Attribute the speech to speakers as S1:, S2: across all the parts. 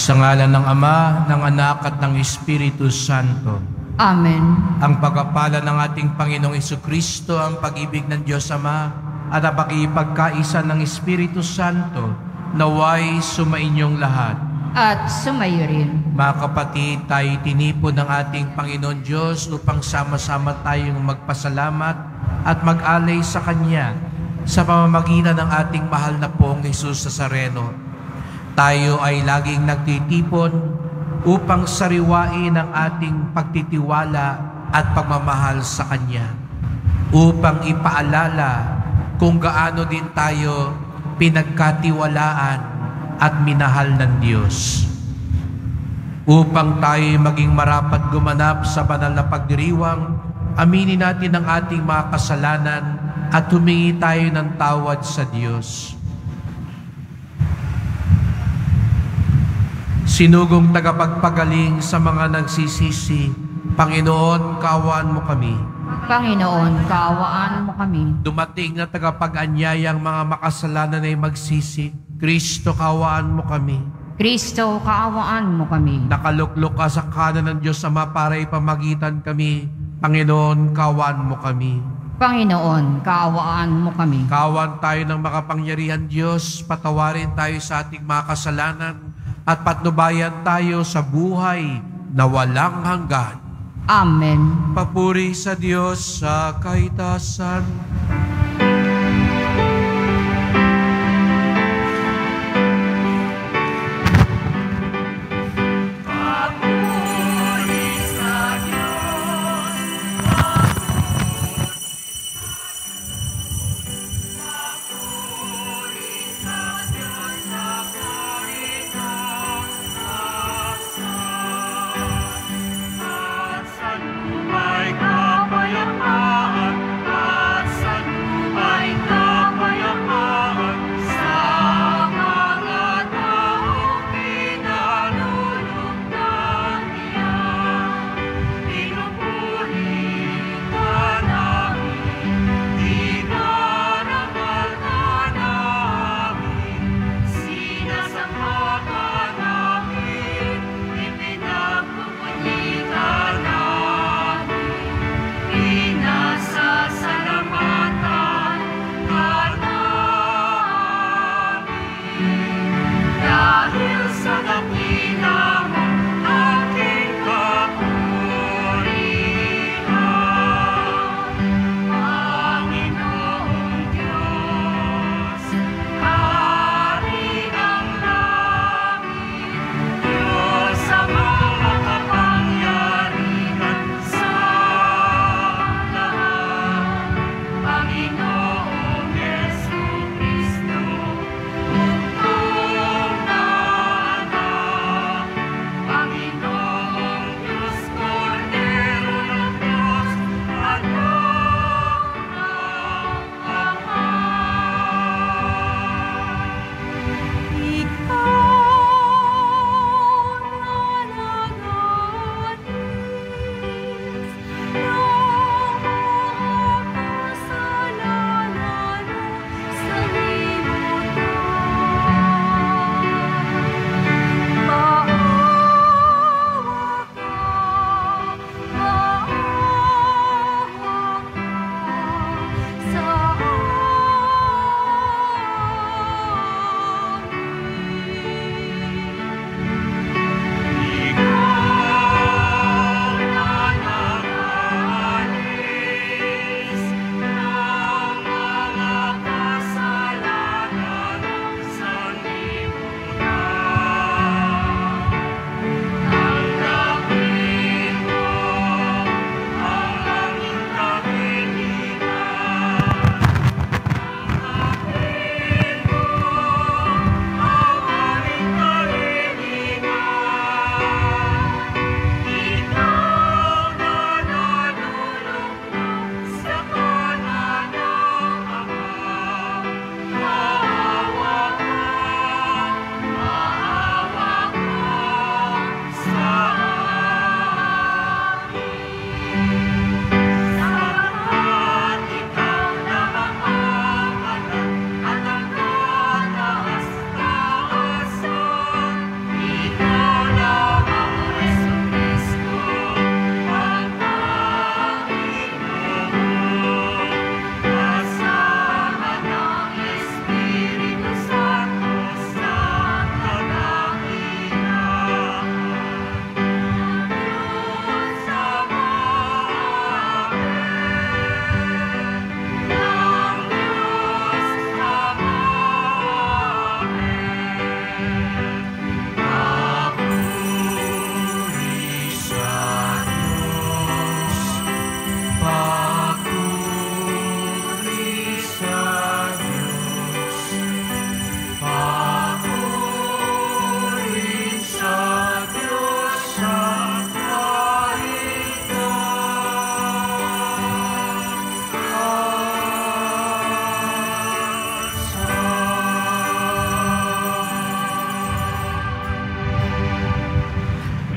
S1: Sa ngalan ng Ama, ng Anak at ng Espiritu Santo.
S2: Amen.
S1: Ang pagpapala ng ating Panginoong Jesucristo, ang pag-ibig ng Diyos Ama, at ang pakipagkaisa ng Espiritu Santo, naway sumainyong lahat.
S2: At sumayo rin.
S1: Mga kapatid, tayo tinipon ng ating Panginoon Diyos upang sama-sama tayong magpasalamat at mag-alay sa Kanya sa pamamagitan ng ating mahal na Poong Jesus Nazareno. Tayo ay laging nagtitipon upang sariwain ang ating pagtitiwala at pagmamahal sa Kanya, upang ipaalala kung gaano din tayo pinagkatiwalaan at minahal ng Diyos. Upang tayo maging marapat gumanap sa banal na pagdiriwang, aminin natin ang ating mga kasalanan at humingi tayo ng tawad sa Diyos. Sinugong tagapagpagaling sa mga nagsisisi, Panginoon, kaawaan mo kami.
S2: Panginoon, kaawaan mo kami.
S1: Dumating na tagapag-anyayang mga makasalanan ay magsisi, Kristo, kaawaan mo kami.
S2: Kristo, kaawaan mo kami.
S1: Nakaluklok ka sa kanan ng Diyos Ama para ipamagitan kami, Panginoon, kaawaan mo kami.
S2: Panginoon, kaawaan mo kami.
S1: Kaawaan tayo ng makapangyarihan Diyos, patawarin tayo sa ating mga kasalanan at patnubayan tayo sa buhay na walang hanggan.
S2: Amen.
S1: Papuri sa Diyos sa kahitasan.
S3: May kapayapaan at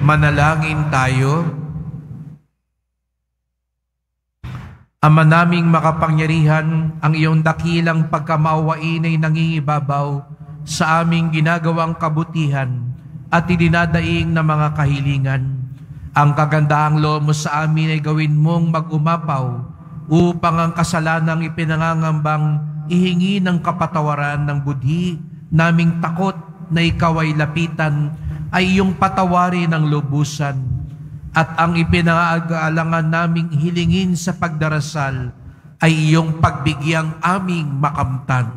S1: Manalangin tayo. Ama naming makapangyarihan, ang iyong dakilang pagkamaawain ay nangingibabaw sa aming ginagawang kabutihan at idinadaing na mga kahilingan. Ang kagandahang loob mo sa amin ay gawin mong mag-umapaw upang ang kasalanang ipinangangambang ihingi ng kapatawaran ng budhi naming takot na ikaw ay lapitan ay iyong patawarin ng lubusan, at ang ipinangaalangan naming hilingin sa pagdarasal ay iyong pagbigyang aming makamtan.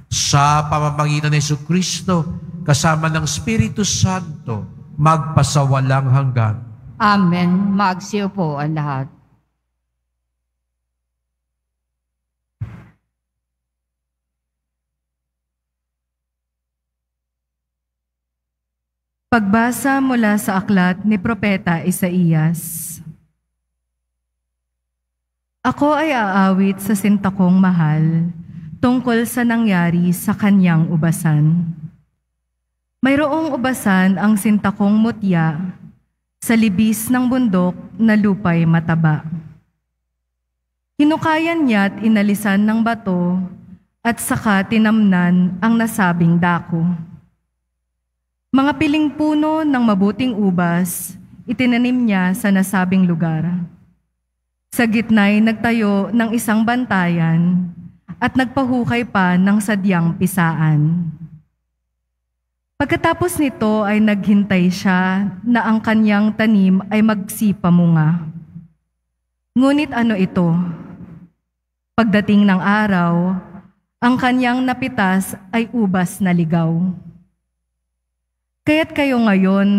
S1: Sa pamamagitan ni Jesucristo, kasama ng Espiritu Santo, magpasawalang hanggan.
S2: Amen. Magsiyo po ang lahat.
S3: Pagbasa mula sa aklat ni Propeta Isaías. Ako ay aawit sa sinta kong mahal tungkol sa nangyari sa kanyang ubasan. Mayroong ubasan ang sinta kong mutya sa libis ng bundok na lupay mataba. Hinukayan niya't inalisan ng bato at saka tinamnan ang nasabing dako. Mga piling puno ng mabuting ubas, itinanim niya sa nasabing lugar. Sa gitna'y nagtayo ng isang bantayan at nagpahukay pa ng sadyang pisaan. Pagkatapos nito ay naghintay siya na ang kanyang tanim ay magsipamunga. Ngunit ano ito? Pagdating ng araw, ang kanyang napitas ay ubas na ligaw. Kaya't kayo ngayon,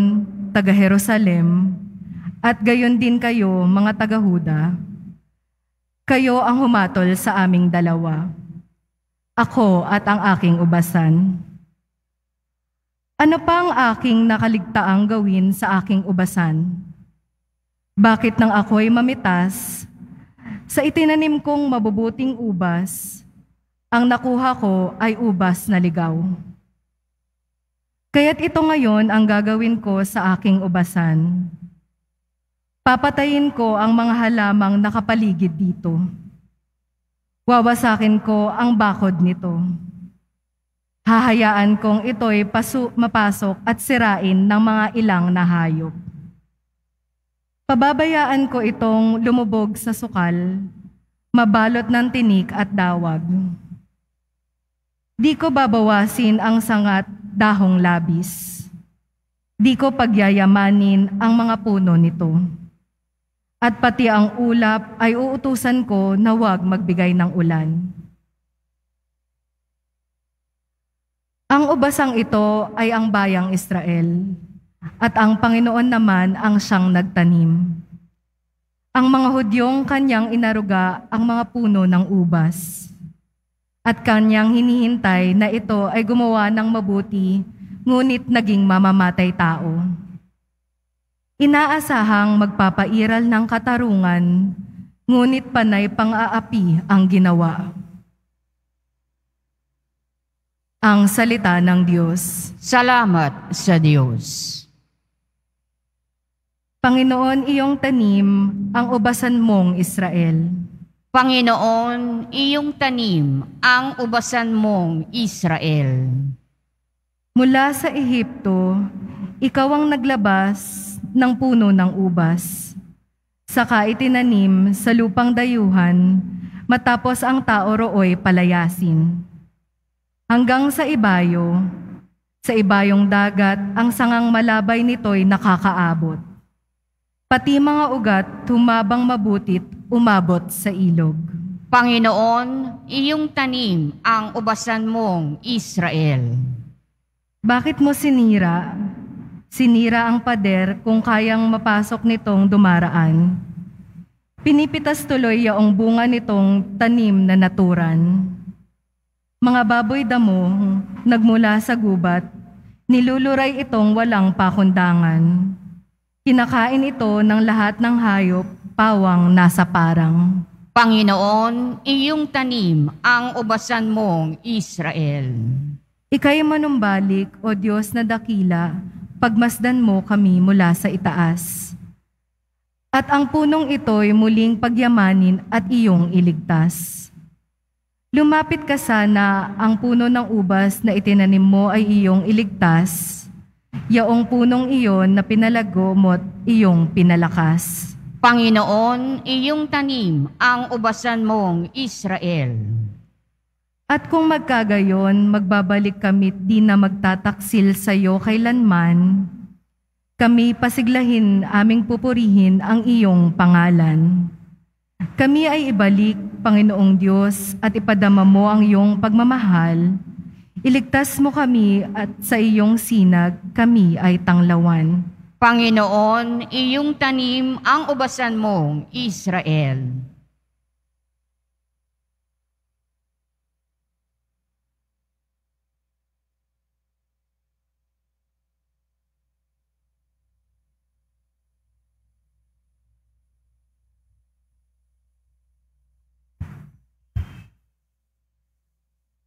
S3: taga-Jerusalem, at gayon din kayo, mga taga-Huda, kayo ang humatol sa aming dalawa, ako at ang aking ubasan. Ano pa ang aking nakaligtaang gawin sa aking ubasan? Bakit nang ako'y mamitas, sa itinanim kong mabubuting ubas, ang nakuha ko ay ubas na ligaw? Kaya't ito ngayon ang gagawin ko sa aking ubasan. Papatayin ko ang mga halamang nakapaligid dito. Wawasakin ko ang bakod nito. Hahayaan kong ito'y mapasok at sirain ng mga ilang na hayop. Pababayaan ko itong lumubog sa sukal, mabalot ng tinik at dawag. Di ko babawasin ang sangat dahong labis. Di ko pagyayamanin ang mga puno nito. At pati ang ulap ay uutusan ko na huwag magbigay ng ulan. Ang ubasang ito ay ang bayang Israel, at ang Panginoon naman ang siyang nagtanim. Ang mga Hudyong kanyang inaruga ang mga puno ng ubas, at kanyang hinihintay na ito ay gumawa ng mabuti, ngunit naging mamamatay tao. Inaasahang magpapairal ng katarungan, ngunit panay pang-aapi ang ginawa. Ang salita ng Diyos.
S2: Salamat sa Diyos.
S3: Panginoon, iyong tanim ang ubasan mong Israel.
S2: Panginoon, iyong tanim ang ubasan mong Israel.
S3: Mula sa Ehipto, ikaw ang naglabas ng puno ng ubas. Saka itinanim sa lupang dayuhan, matapos ang tao roo'y palayasin. Hanggang sa ibayong dagat, ang sangang malabay nito'y nakakaabot. Pati mga ugat, humabang mabutit, umabot sa ilog.
S2: Panginoon, iyong tanim ang ubasan mong Israel.
S3: Bakit mo sinira? Sinira ang pader kung kayang mapasok nitong dumaraan. Pinipitas tuloy yaong bunga nitong tanim na naturan. Mga baboy damo, nagmula sa gubat, niluluray itong walang pakundangan. Kinakain ito ng lahat ng hayop, pawang nasa parang.
S2: Panginoon, iyong tanim ang ubasan mong Israel.
S3: Ika'y manumbalik, O Diyos na dakila, pagmasdan mo kami mula sa itaas. At ang punong ito'y muling pagyamanin at iyong iligtas. Lumapit ka sana ang puno ng ubas na itinanim mo ay iyong iligtas. Yaong punong iyon na pinalago mo't iyong pinalakas.
S2: Panginoon, iyong tanim ang ubasan mong Israel.
S3: At kung magkagayon, magbabalik kami't di na magtataksil sa iyo kailanman, kami pasiglahin aming pupurihin ang iyong pangalan. Kami ay ibalik, Panginoong Diyos, at ipadama mo ang iyong pagmamahal. Iligtas mo kami at sa iyong sinag kami ay tanglawan.
S2: Panginoon, iyong tanim ang ubasan mong Israel.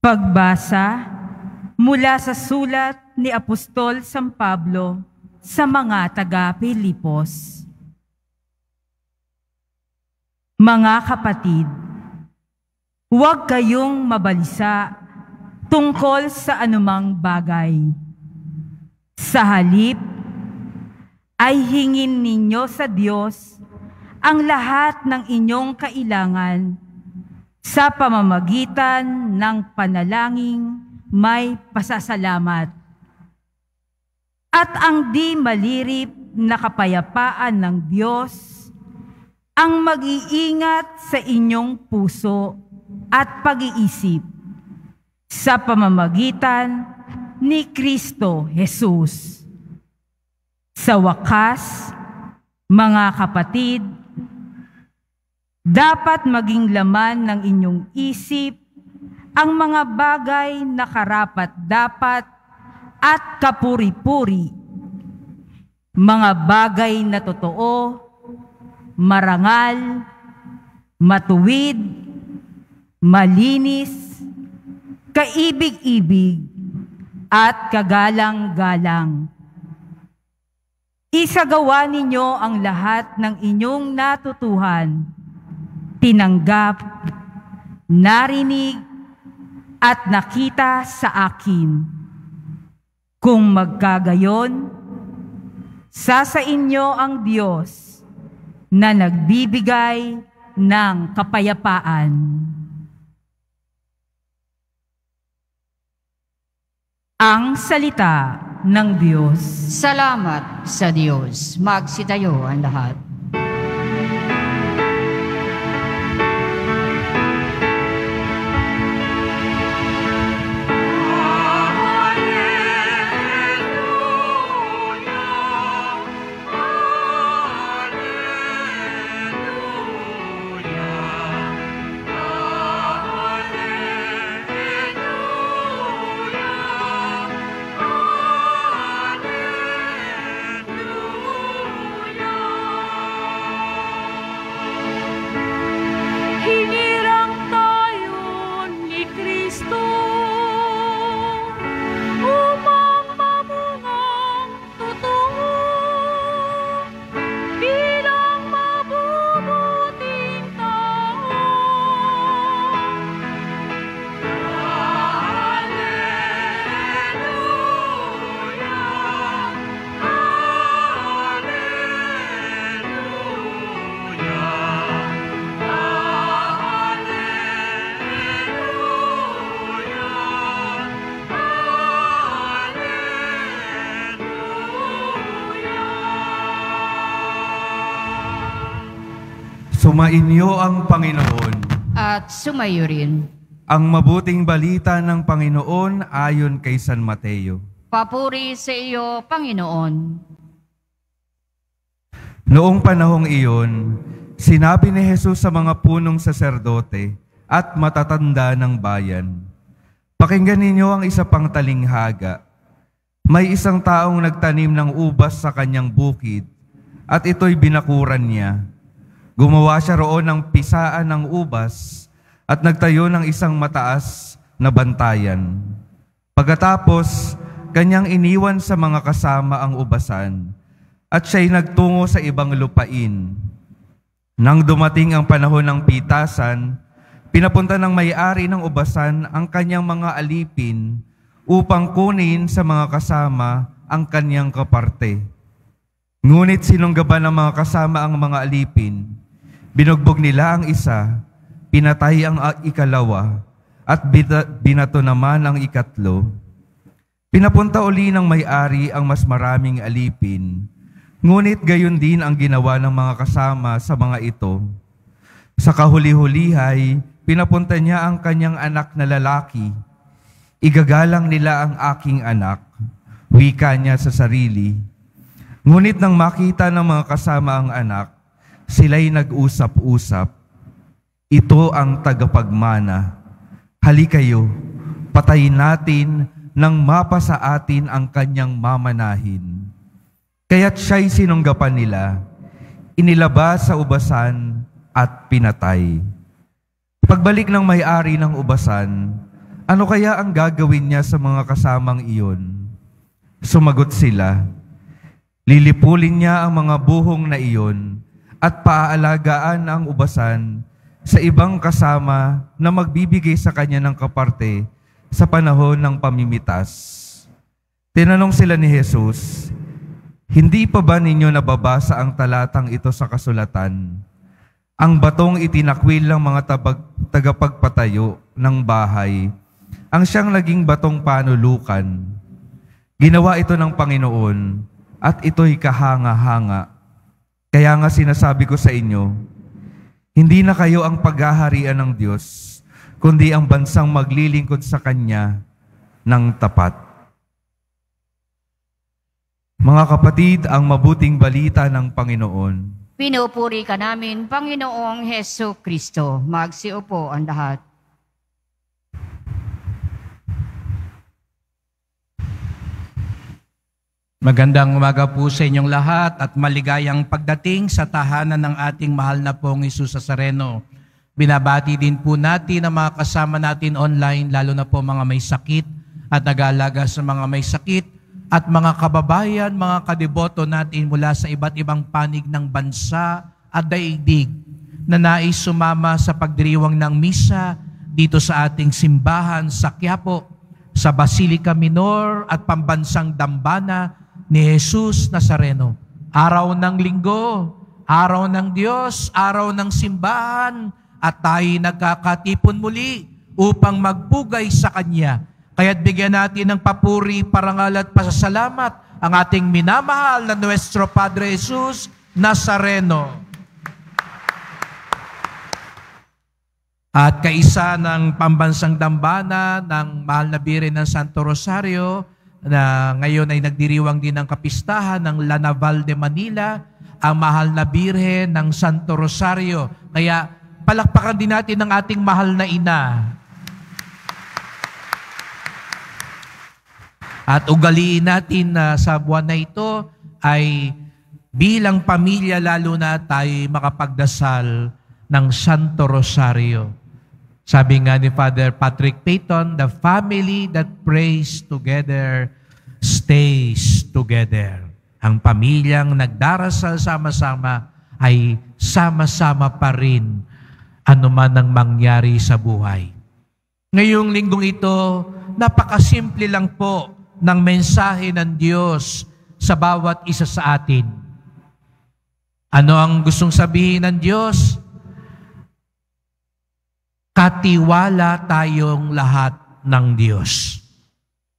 S4: Pagbasa mula sa sulat ni Apostol San Pablo sa mga taga-Pilipos. Mga kapatid, huwag kayong mabalisa tungkol sa anumang bagay. Sa halip, ay hingin ninyo sa Diyos ang lahat ng inyong kailangan sa pamamagitan ng panalangin may pasasalamat. At ang di malirip na kapayapaan ng Diyos ang mag-iingat sa inyong puso at pag-iisip sa pamamagitan ni Kristo Jesus. Sa wakas, mga kapatid, dapat maging laman ng inyong isip ang mga bagay na karapat-dapat at kapuri-puri, mga bagay na totoo, marangal, matuwid, malinis, kaibig-ibig, at kagalang-galang. Isagawa ninyo ang lahat ng inyong natutuhan, tinanggap, narinig, at nakita sa akin. Kung magkagayon, sa inyo ang Diyos na nagbibigay ng kapayapaan. Ang salita ng Diyos.
S2: Salamat sa Diyos. Magsitayo ang lahat.
S5: Sumainyo ang Panginoon.
S2: At sumayo rin.
S5: Ang mabuting balita ng Panginoon ayon kay San Mateo.
S2: Papuri sa iyo, Panginoon.
S5: Noong panahong iyon, sinabi ni Jesus sa mga punong saserdote at matatanda ng bayan, "Pakinggan ninyo ang isa pang talinghaga. May isang taong nagtanim ng ubas sa kanyang bukid at ito'y binakuran niya. Gumawa siya roon ng pisaan ng ubas at nagtayo ng isang mataas na bantayan. Pagkatapos kanyang iniwan sa mga kasama ang ubasan, at siya'y nagtungo sa ibang lupain. Nang dumating ang panahon ng pitasan, pinapunta ng may-ari ng ubasan ang kanyang mga alipin upang kunin sa mga kasama ang kanyang kaparte. Ngunit sinunggaban ng mga kasama ang mga alipin. Binugbog nila ang isa, pinatay ang ikalawa, at binato naman ang ikatlo. Pinapunta uli ng may-ari ang mas maraming alipin. Ngunit gayon din ang ginawa ng mga kasama sa mga ito. Sa kahuli-hulihay, pinapunta niya ang kanyang anak na lalaki. Igagalang nila ang aking anak, wika niya sa sarili. Ngunit nang makita ng mga kasama ang anak, sila'y nag-usap-usap. Ito ang tagapagmana. Halikayo, patayin natin nang mapa sa atin ang kanyang mamanahin. Kaya't siya'y sinunggapan nila, inilabas sa ubasan at pinatay. Pagbalik ng may-ari ng ubasan, ano kaya ang gagawin niya sa mga kasamang iyon? Sumagot sila, lilipulin niya ang mga buhong na iyon at paaalagaan ang ubasan sa ibang kasama na magbibigay sa kanya ng kaparte sa panahon ng pamimitas. Tinanong sila ni Jesus, hindi pa ba ninyo nababasa ang talatang ito sa kasulatan? Ang batong itinakwil ng mga tagapagpatayo ng bahay, ang siyang naging batong panulukan. Ginawa ito ng Panginoon at ito'y kahanga-hanga. Kaya nga sinasabi ko sa inyo, hindi na kayo ang paghaharian ng Diyos, kundi ang bansang maglilingkod sa Kanya ng tapat. Mga kapatid, ang mabuting balita ng Panginoon.
S2: Pinupuri ka namin, Panginoong Heso Kristo. Magsiupo ang lahat.
S1: Magandang umaga po sa inyong lahat at maligayang pagdating sa tahanan ng ating mahal na pong Jesus Nazareno. Binabati din po natin ang mga kasama natin online, lalo na po mga may sakit at nag-aalaga sa mga may sakit, at mga kababayan, mga kadeboto natin mula sa iba't ibang panig ng bansa at daigdig na nais sumama sa pagdiriwang ng misa dito sa ating simbahan sa Quiapo, sa Basilica Minor at Pambansang Dambana ni Jesus Nazareno. Araw ng linggo, araw ng Diyos, araw ng simbahan, at tayo nagkakatipon muli upang magbugay sa Kanya. Kaya't bigyan natin ng papuri, parangal at pasasalamat ang ating minamahal na Nuestro Padre Jesus Nazareno. At kaisa ng Pambansang Dambana ng Mahal na Birhen ng Santo Rosario, na ngayon ay nagdiriwang din ng kapistahan ng La Naval de Manila, ang Mahal na Birhen ng Santo Rosario. Kaya palakpakan din natin ang ating mahal na ina. At ugaliin natin na sa buwan na ito ay bilang pamilya lalo na tayo makapagdasal ng Santo Rosario. Sabi nga ni Father Patrick Peyton, the family that prays together stays together. Ang pamilyang nagdarasal sama-sama ay sama-sama pa rin anuman ang mangyari sa buhay. Ngayong linggong ito, napakasimple lang po ng mensahe ng Diyos sa bawat isa sa atin. Ano ang gustong sabihin ng Diyos? Katiwala tayong lahat ng Diyos.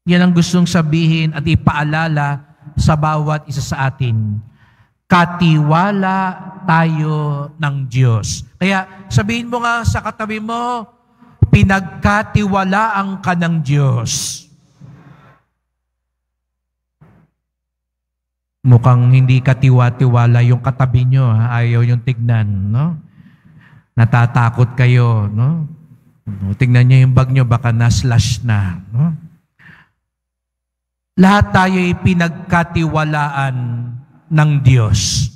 S1: Yan ang gustong sabihin at ipaalala sa bawat isa sa atin. Katiwala tayo ng Diyos. Kaya sabihin mo nga sa katabi mo, pinagkatiwalaan ka ng Diyos. Mukhang hindi katiwa-tiwala yung katabi nyo, ayaw yung tignan, no? Natatakot kayo, no? Tignan nyo yung bag nyo, baka na-slash na, no? Lahat tayo ay pinagkatiwalaan ng Diyos.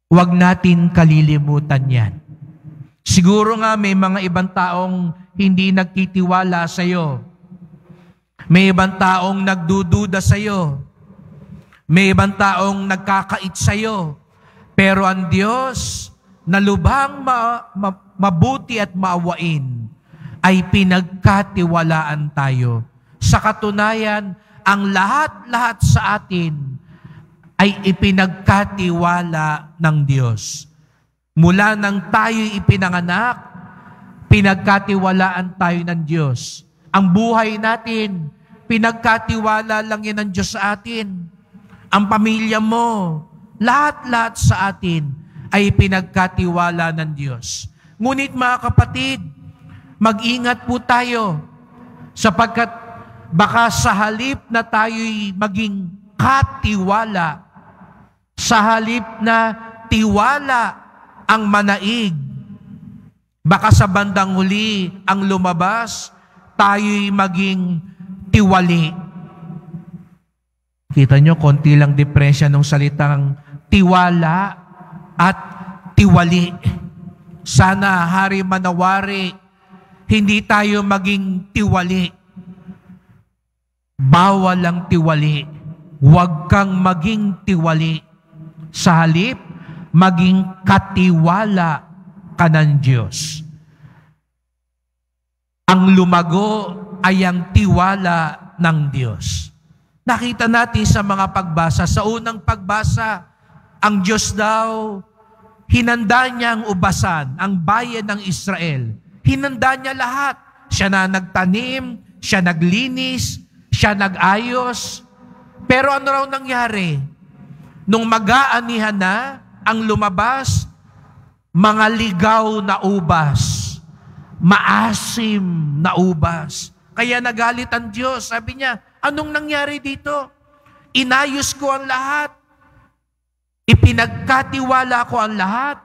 S1: Huwag natin kalilimutan yan. Siguro nga may mga ibang taong hindi nagtitiwala sa iyo. May ibang taong nagdududa sa iyo. May ibang taong nagkakait sa iyo. Pero ang Diyos na lubhang mabuti at maawain ay pinagkatiwalaan tayo. Sa katunayan, ang lahat-lahat sa atin ay ipinagkatiwala ng Diyos. Mula nang tayo'y ipinanganak, pinagkatiwalaan tayo ng Diyos. Ang buhay natin, pinagkatiwala lang yan ng Diyos sa atin. Ang pamilya mo, lahat-lahat sa atin ay pinagkatiwala ng Diyos. Ngunit mga kapatid, mag-ingat po tayo sapagkat baka sa halip na tayo'y maging katiwala, sa halip na tiwala ang manaig, baka sa bandang huli ang lumabas, tayo'y maging tiwali. Kita nyo, konti lang diferensya ng salitang tiwala at tiwali. Sana, Hari Manawari, hindi tayo maging tiwali. Bawal ang tiwali. Huwag kang maging tiwali. Sa halip, maging katiwala ka ng Diyos. Ang lumago ay ang tiwala ng Diyos. Nakita natin sa mga pagbasa, sa unang pagbasa, ang Diyos daw, hinanda niya ang ubasan, ang bayan ng Israel. Hinanda niya lahat. Siya na nagtanim, siya naglinis, siya nag-ayos. Pero ano raw nangyari? Nung mag-aanihan na, ang lumabas, mga ligaw na ubas, maasim na ubas. Kaya nagalit ang Diyos. Sabi niya, anong nangyari dito? Inayos ko ang lahat. Ipinagkatiwala ko ang lahat,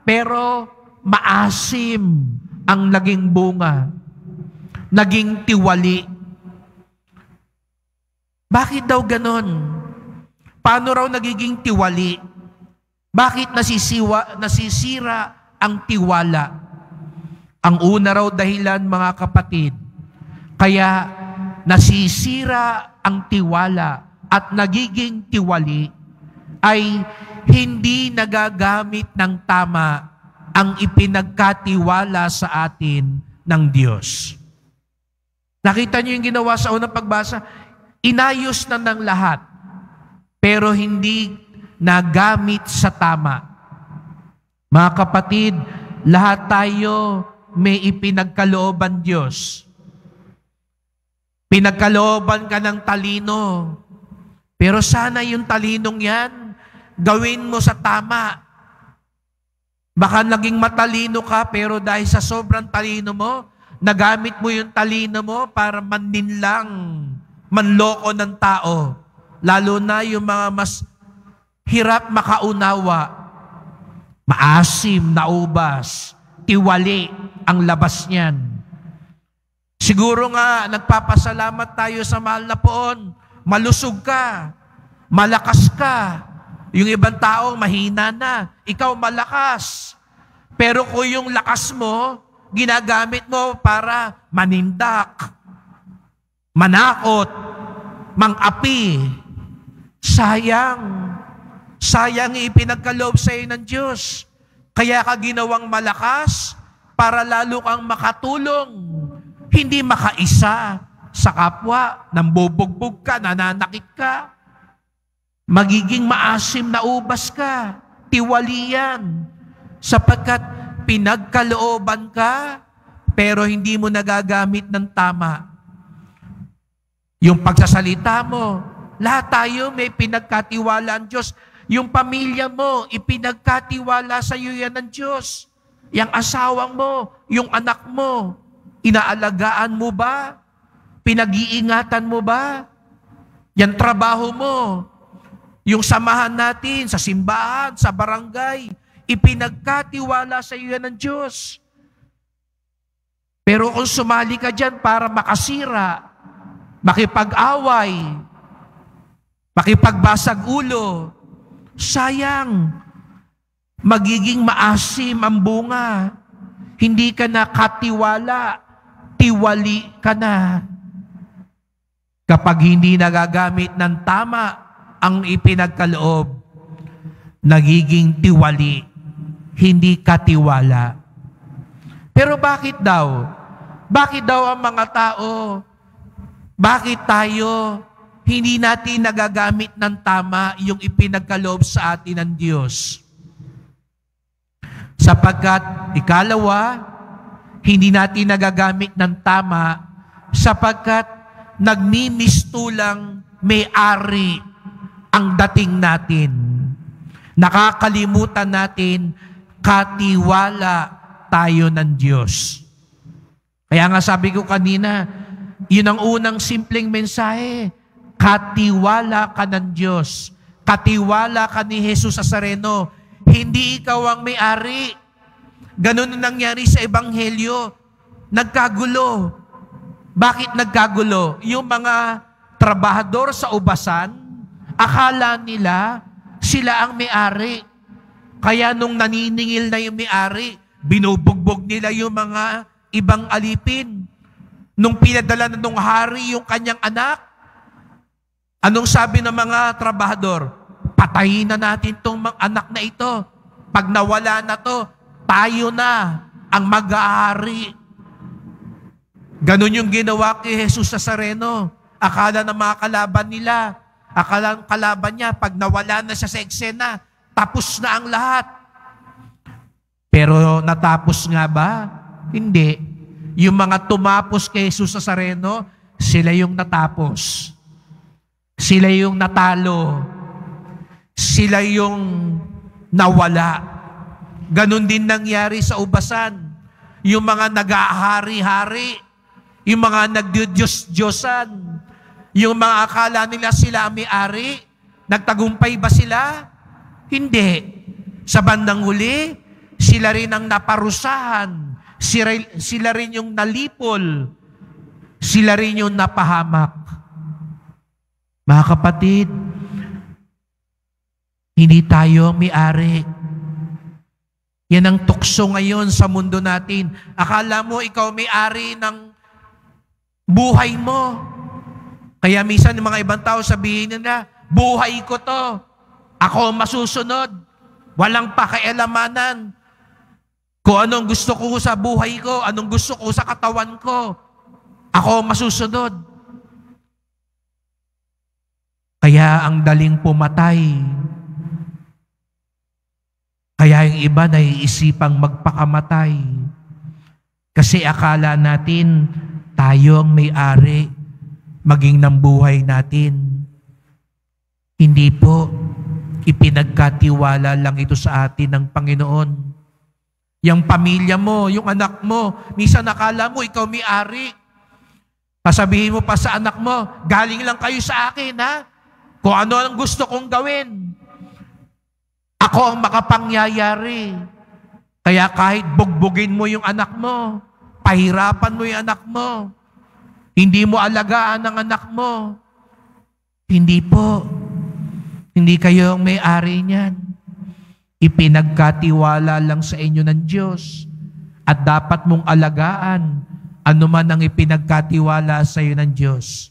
S1: pero maasim ang naging bunga. Naging tiwali. Bakit daw ganon? Paano raw nagiging tiwali? Bakit nasisira ang tiwala? Ang una raw dahilan, mga kapatid, kaya nasisira ang tiwala at nagiging tiwali ay hindi nagagamit ng tama ang ipinagkatiwala sa atin ng Diyos. Nakita niyo yung ginawa sa unang pagbasa? Inayos na ng lahat, pero hindi nagamit sa tama. Mga kapatid, lahat tayo may ipinagkalooban Diyos. Pinagkalooban ka ng talino, pero sana yung talinong yan, gawin mo sa tama. Baka naging matalino ka, pero dahil sa sobrang talino mo, nagamit mo yung talino mo para manlinlang, manloko ng tao. Lalo na yung mga mas hirap makaunawa, maasim na ubas, tiwali ang labas niyan. Siguro nga, nagpapasalamat tayo sa mahal na Poon. Malusog ka, malakas ka. Yung ibang tao, mahina na. Ikaw malakas. Pero kung yung lakas mo, ginagamit mo para manindak, manakot, mang-api, sayang. Sayang ipinagkaloob sa iyo ng Diyos. Kaya ka ginawang malakas para lalo kang makatulong. Hindi makaisa sa kapwa, nambubugbog ka, nananakit ka. Magiging maasim na ubas ka, tiwali yan. Sapagkat pinagkalooban ka, pero hindi mo nagagamit ng tama. Yung pagsasalita mo, lahat tayo may pinagkatiwala ang Diyos. Yung pamilya mo, ipinagkatiwala sa iyo yan ng Diyos. Yung asawang mo, yung anak mo, inaalagaan mo ba? Pinag-iingatan mo ba? Yan trabaho mo, yung samahan natin sa simbahan, sa barangay, ipinagkatiwala sa iyo yan ng Diyos. Pero kung sumali ka dyan para makasira, makipag-away, makipagbasag ulo, sayang, magiging maasim ang bunga. Hindi ka na katiwala, tiwali ka na. Kapag hindi nagagamit ng tama ang ipinagkaloob, nagiging tiwali, hindi katiwala. Pero bakit daw? Bakit daw ang mga tao, bakit tayo hindi natin nagagamit ng tama yung ipinagkaloob sa atin ng Diyos? Sapagkat, ikalawa, hindi natin nagagamit ng tama sapagkat nagmimistulang may-ari ang dating natin. Nakakalimutan natin, katiwala tayo ng Diyos. Kaya nga sabi ko kanina, yun ang unang simpleng mensahe. Katiwala ka ng Diyos. Katiwala ka ni Jesus Nazareno. Hindi ikaw ang may-ari. Ganun ang nangyari sa Ebanghelyo. Nagkagulo. Bakit nagkagulo? Yung mga trabahador sa ubasan, akala nila sila ang may-ari. Kaya nung naniningil na yung may-ari, binubugbog nila yung mga ibang alipin. Nung pinadala na nung hari yung kanyang anak, anong sabi ng mga trabahador? Patayin na natin tong mga anak na ito. Pag nawala na to, tayo na ang mag-aari. Ganon yung ginawa kay Jesus Nazareno. Akala ng mga kalaban nila, akala ng kalaban niya, pag nawala na siya sa eksena, tapos na ang lahat. Pero natapos nga ba? Hindi. Yung mga tumapos kay Jesus Nazareno, sila yung natapos. Sila yung natalo. Sila yung nawala. Ganon din nangyari sa ubasan. Yung mga nag-ahari-hari, yung mga nagdiyos-diyosan, yung mga akala nila sila ang may-ari, nagtagumpay ba sila? Hindi. Sa bandang huli, sila rin ang naparusahan. Sila rin yung nalipol. Sila rin yung napahamak. Mga kapatid, hindi tayo may-ari. Yan ang tukso ngayon sa mundo natin. Akala mo ikaw may-ari ng buhay mo. Kaya minsan yung mga ibang tao sabihin nila, buhay ko to. Ako ang masusunod. Walang pakialamanan. Kung anong gusto ko sa buhay ko, anong gusto ko sa katawan ko, ako ang masusunod. Kaya ang daling pumatay. Kaya yung iba naiisipang magpakamatay. Kasi akala natin, tayo ang may-ari maging ng buhay natin. Hindi po. Ipinagkatiwala lang ito sa atin ng Panginoon. Yung pamilya mo, yung anak mo, minsan nakala mo, ikaw may-ari. Pasabihin mo pa sa anak mo, galing lang kayo sa akin, ha? Kung ano ang gusto kong gawin. Ako ang makapangyayari. Kaya kahit bugbugin mo yung anak mo, pahirapan mo yung anak mo, hindi mo alagaan ang anak mo, hindi po. Hindi kayo ang may-ari niyan. Ipinagkatiwala lang sa inyo ng Diyos. At dapat mong alagaan anuman ang ipinagkatiwala sa iyo ng Diyos.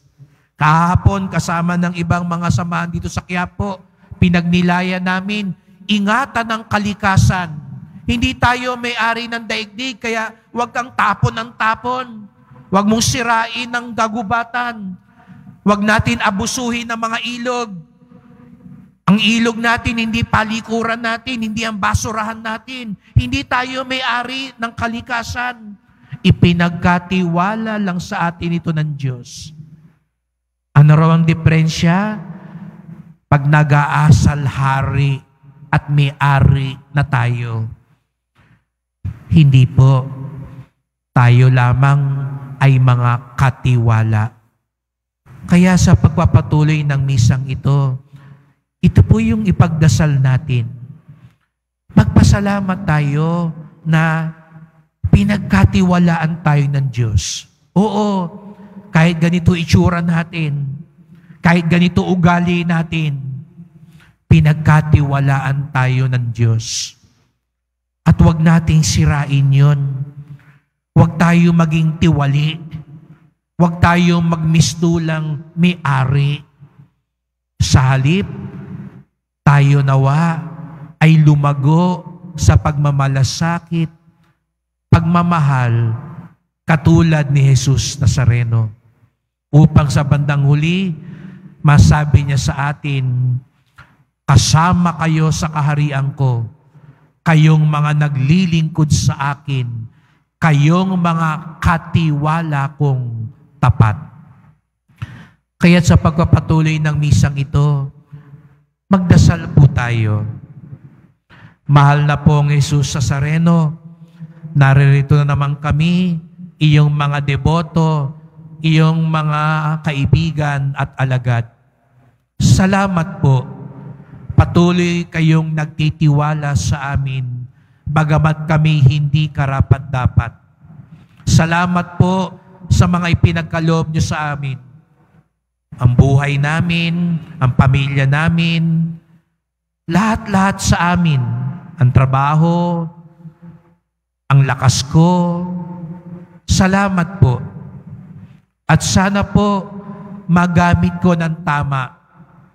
S1: Kahapon, kasama ng ibang mga samahan dito sa Quiapo, pinagnilayan namin, ingatan ng kalikasan. Hindi tayo may-ari ng daigdig, kaya huwag kang tapon ng tapon. Huwag mong sirain ng gagubatan. Huwag natin abusuhin ng mga ilog. Ang ilog natin, hindi palikuran natin, hindi ang basurahan natin. Hindi tayo may-ari ng kalikasan. Ipinagkatiwala lang sa atin ito ng Diyos. Ano raw ang diferensya? Pag nag-aasal hari at may-ari na tayo. Hindi po. Tayo lamang ay mga katiwala. Kaya sa pagpapatuloy ng misang ito po yung ipagdasal natin. Magpasalamat tayo na pinagkatiwalaan tayo ng Diyos. Oo, kahit ganito itsura natin, kahit ganito ugali natin, pinagkatiwalaan tayo ng Diyos. At huwag nating sirain yon. Huwag tayo maging tiwali. Huwag tayong magmistulang may-ari. Sa halip, tayo nawa ay lumago sa pagmamalasakit, pagmamahal, katulad ni Jesus Nazareno. Upang sa bandang huli, masabi niya sa atin, kasama kayo sa kaharian ko, kayong mga naglilingkod sa akin, kayong mga katiwala kong tapat. Kaya't sa pagpapatuloy ng misang ito, magdasal po tayo. Mahal na pong Jesus Nazareno, naririto na naman kami, iyong mga deboto, iyong mga kaibigan at alagad. Salamat po. Patuloy kayong nagtitiwala sa amin, bagamat kami hindi karapat-dapat. Salamat po sa mga ipinagkaloob niyo sa amin. Ang buhay namin, ang pamilya namin, lahat-lahat sa amin, ang trabaho, ang lakas ko. Salamat po. At sana po magamit ko ng tama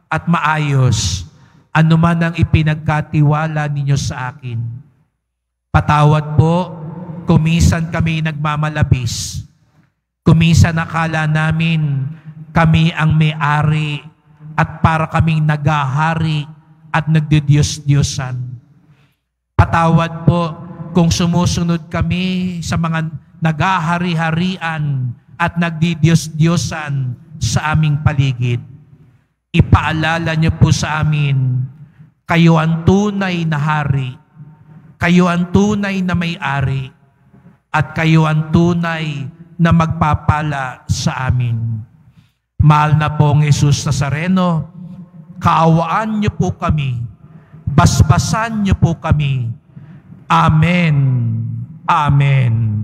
S1: at maayos anuman ang ipinagkatiwala ninyo sa akin. Patawad po kung minsan kami nagmamalabis. Kung minsan nakala namin kami ang may-ari at para kaming nagahari at nagdidiyos-diyosan. Patawad po kung sumusunod kami sa mga nagahari-harian at nagdidiyos-diyosan sa aming paligid. Ipaalala niyo po sa amin, kayo ang tunay na hari, kayo ang tunay na may-ari, at kayo ang tunay na magpapala sa amin. Mahal na pong Jesus Nazareno, kaawaan niyo po kami, basbasan niyo po kami. Amen. Amen.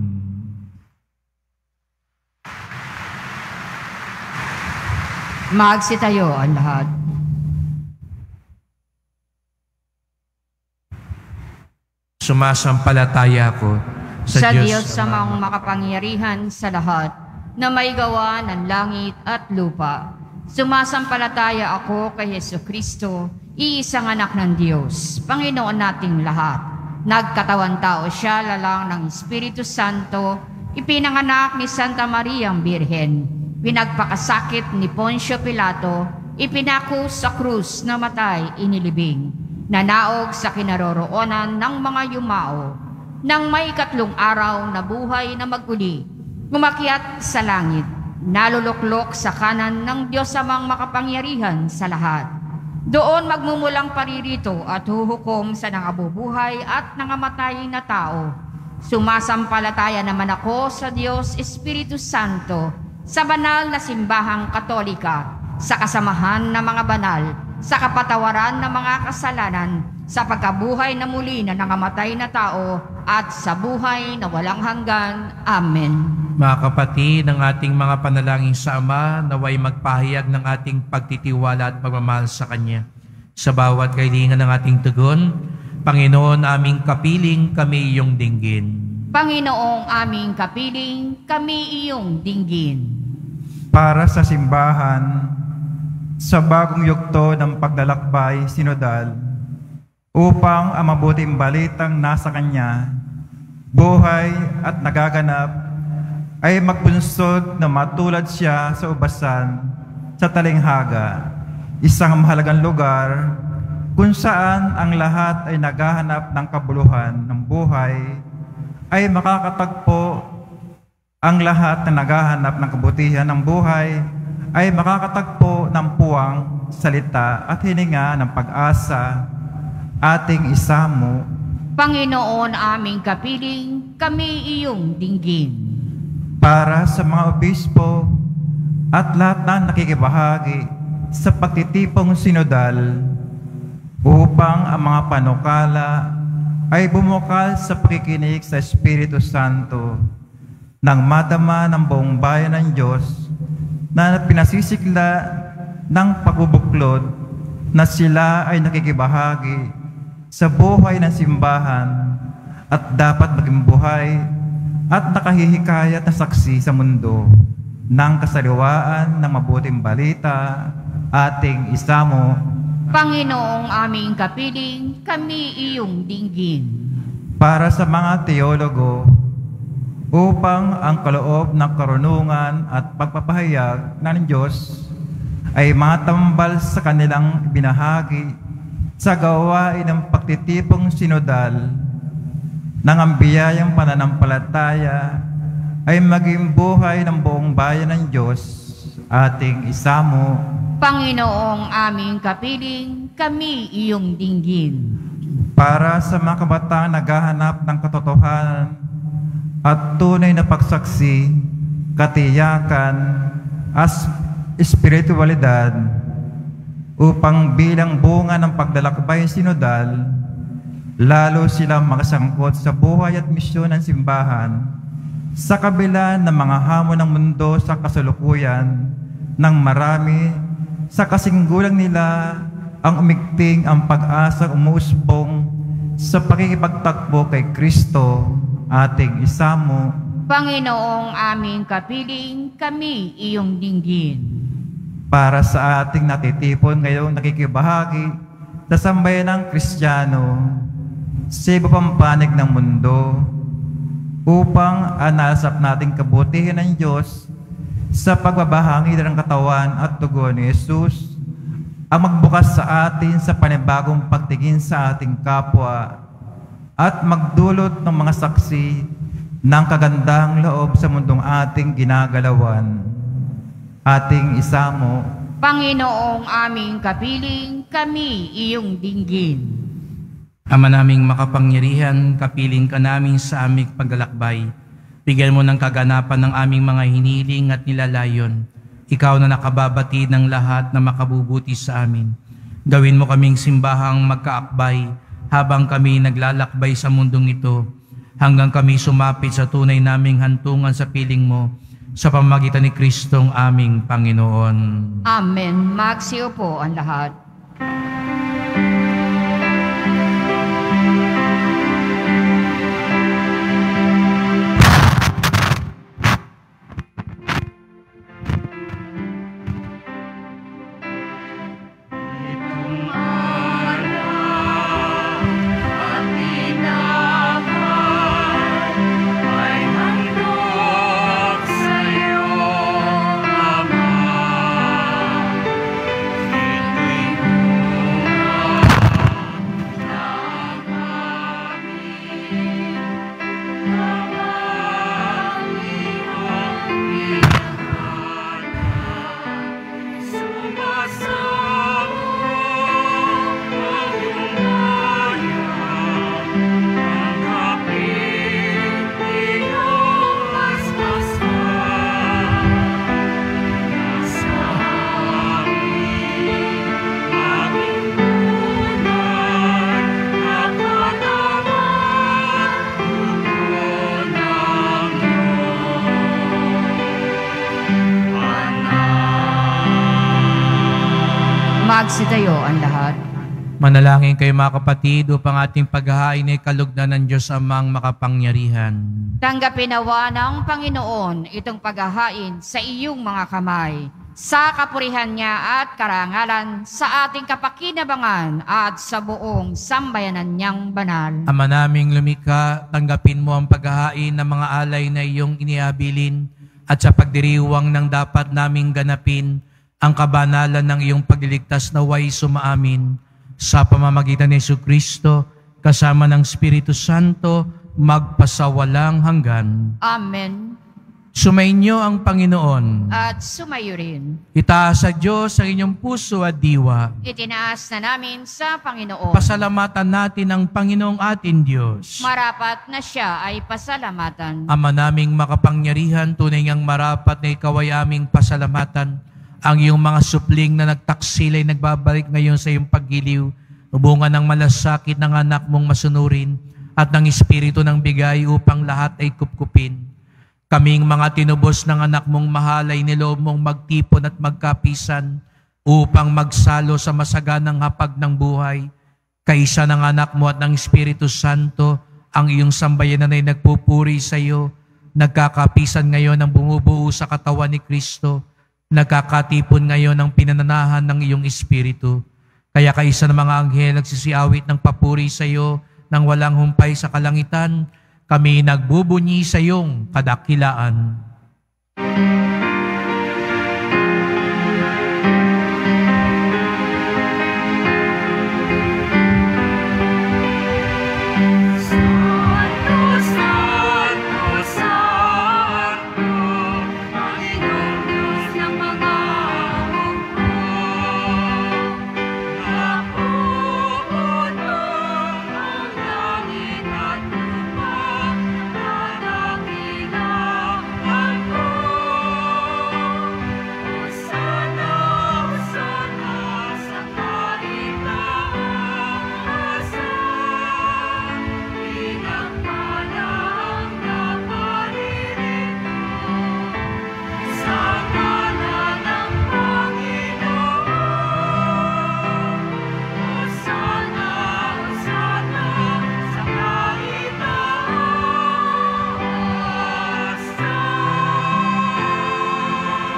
S2: Magsitayo ang lahat.
S1: Sumasampalataya ako
S2: Sa Diyos sa mga makapangyarihan sa lahat, na may gawa ng langit at lupa. Sumasampalataya ako kay Jesucristo, iisang anak ng Diyos, Panginoon nating lahat. Nagkatawan tao siya, lalang ng Espiritu Santo, ipinanganak ni Santa Maria ang Birhen, pinagpakasakit ni Poncio Pilato, ipinako sa krus na matay inilibing, nanaog sa kinaroroonan ng mga yumao, nang may 3 araw na buhay na maguli, umakyat sa langit, naluluklok sa kanan ng Diyos amang makapangyarihan sa lahat. Doon magmumulang paririto at huhukom sa nangabubuhay at nangamatay na tao. Sumasampalataya naman ako sa Diyos Espiritu Santo, sa banal na simbahang Katolika, sa kasamahan ng mga banal, sa kapatawaran ng mga kasalanan, sa pagkabuhay na muli na nangamatay na tao, at sa buhay na walang hanggan. Amen.
S1: Mga kapatid, ng ating mga panalangin sa Ama, naway magpahayag ng ating pagtitiwala at pagmamahal sa Kanya. Sa bawat kailangan ng ating tugon, Panginoon, aming kapiling, kami iyong dinggin.
S2: Panginoong aming kapiling, kami iyong dinggin.
S6: Para sa simbahan, sa bagong yugto ng paglalakbay sinodal, upang ang mabuting balitang nasa Kanya, buhay at nagaganap, ay magbunsod na matulad siya sa ubasan sa talinghaga, isang mahalagang lugar kung saan ang lahat ay naghahanap ng kabuluhan ng buhay, ay makakatagpo ang lahat na naghahanap ng kabutihan ng buhay, ay makakatagpo ng puwang salita at hininga ng pag-asa, ating isamo.
S2: Panginoon aming kapiling, kami iyong dinggin.
S6: Para sa mga obispo at lahat na nakikibahagi sa pagtitipong sinodal, upang ang mga panukala ay bumukal sa pakikinig sa Espiritu Santo, nang madama ng buong bayan ng Diyos na pinasisikla ng pagbubuklod na sila ay nakikibahagi sa buhay ng simbahan at dapat maging buhay at nakahihikayat na saksi sa mundo ng kasaliwaan ng mabuting balita, ating isamo.
S2: Panginoong aming kapiling, kami iyong dinggin.
S6: Para sa mga teologo, upang ang kaloob ng karunungan at pagpapahayag ng Diyos ay matambal sa kanilang binahagi sa gawain ng pagtitipong sinodal ng ang biyayang pananampalataya ay maging buhay ng buong bayan ng Diyos, ating isamo.
S2: Panginoong aming kapiling, kami iyong dinggin.
S6: Para sa mga kabataang naghahanap ng katotohanan at tunay na pagsaksi, katiyakan, as espiritualidad, upang bilang bunga ng paglalakbay sinodal, lalo silang makasangkot sa buhay at misyon ng simbahan sa kabila ng mga hamon ng mundo sa kasalukuyan ng marami sa kasinggulang nila ang umigting ang pag-asang umuusbong sa pakikipagtakbo kay Kristo, ating isamo.
S2: Panginoong aming kapiling, kami iyong dinggin.
S6: Para sa ating natitipon ngayong nakikibahagi sa sambayan ng Kristiyano sa iba pang panig ng mundo, upang analsap nating kabutihan ng Diyos sa pagbabahagi ng katawan at dugo ni Jesus, ang magbukas sa atin sa panibagong pagtingin sa ating kapwa at magdulot ng mga saksi ng kagandahang loob sa mundong ating ginagalawan, ating isamo.
S2: Panginoong aming kapiling, kami iyong dinggin.
S1: Ama naming makapangyarihan, kapiling ka namin sa aming paglalakbay. Bigyan mo ng kaganapan ng aming mga hiniling at nilalayon. Ikaw na nakababati ng lahat na makabubuti sa amin. Gawin mo kaming simbahang magkaakbay habang kami naglalakbay sa mundong ito, hanggang kami sumapit sa tunay naming hantungan sa piling mo, sa pamamagitan ni Kristong aming Panginoon.
S2: Amen. Magsiupo ang lahat. Magsitayo ang lahat.
S1: Manalangin kayo mga kapatid upang ating paghahain ay kalugdan ng Diyos Amang makapangyarihan.
S2: Tanggapin nawa ng Panginoon itong paghahain sa iyong mga kamay, sa kapurihan niya at karangalan, sa ating kapakinabangan at sa buong sambayanan niyang banal.
S1: Ama naming lumikha, tanggapin mo ang paghahain ng mga alay na iyong iniabilin at sa pagdiriwang ng dapat naming ganapin ang kabanalan ng iyong pagliligtas naway sumaamin sa pamamagitan ni Jesucristo kasama ng Espiritu Santo magpasawalang hanggan.
S2: Amen.
S1: Sumainyo ang Panginoon.
S2: At sumayo rin.
S1: Itaas sa Diyos ang inyong puso at diwa.
S2: Itinaas na namin sa Panginoon.
S1: Pasalamatan natin ang Panginoong ating Diyos.
S2: Marapat na siya ay pasalamatan.
S1: Ama naming makapangyarihan, tunay ngang marapat na ikaw ay aming pasalamatan. Ang iyong mga supling na nagtaksil ay nagbabalik ngayon sa iyong paggiliw, bunga ng malasakit ng anak mong masunurin at ng espiritu ng bigay upang lahat ay kupkupin. Kaming mga tinubos ng anak mong mahal ay niloob mong magtipon at magkapisan upang magsalo sa masaganang hapag ng buhay. Kaisa ng anak mo at ng Espiritu Santo, ang iyong sambayanan ay nagpupuri sa iyo nagkakapisan ngayon ang bumubuo sa katawan ni Kristo, nagkakatipon ngayon ang pinananahan ng iyong Espiritu. Kaya kaisa ng mga anghel nagsisiawit ng papuri sa iyo nang walang humpay sa kalangitan, kami nagbubunyi sa iyong kadakilaan.